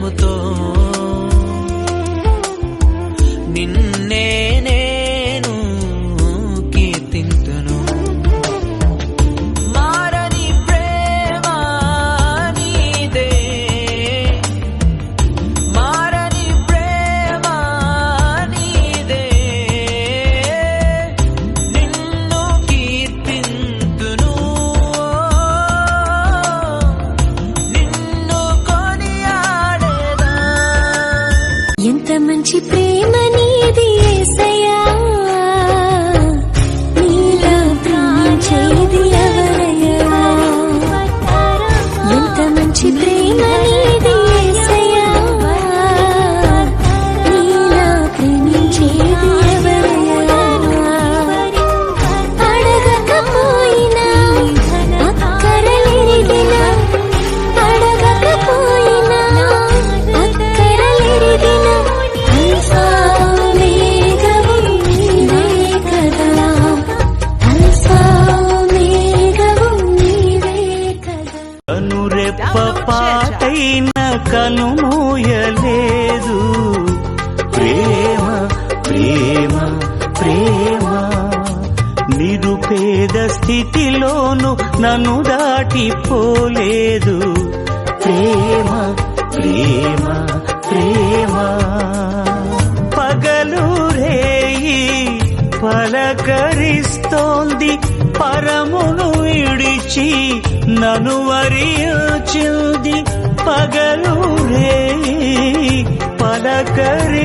హృదయముతో నిన్నే నేను కీర్తింతును. మారని ప్రేమ నీదే, మారని ప్రేమ నీదే, నిన్ను కీర్తింతును, నిన్ను కొనియాడేదా. ఎంత మంచి ప్రేమ నీది యేసయ్యా, నీలా ప్రేమించేది ఎవరయ్యా. ఎంత మంచి ప్రేమ నీది యేసయ్యా, నీలా ప్రేమించేది ఎవరయ్యా. అడగకపోయినా అక్కరలేదినా, అడగకపోయినా అక్కరలేదినా, అల్ఫా ఓమేగావు నీవే కదా, అల్ఫా ఓమేగావు నీవే కదా. కనురెప్ప పాటైన కనుమూయలేదు ప్రేమ ప్రేమ ప్రేమ. నిరుపేద స్థితిలోను నన్ను దాటిపోలేదు ప్రేమ ప్రేమ ప్రేమ. పగలు రేయి పలకరిస్తోంది, పరమును విడిచి నన్ను వరించింది. పగలు రేయి పలకరి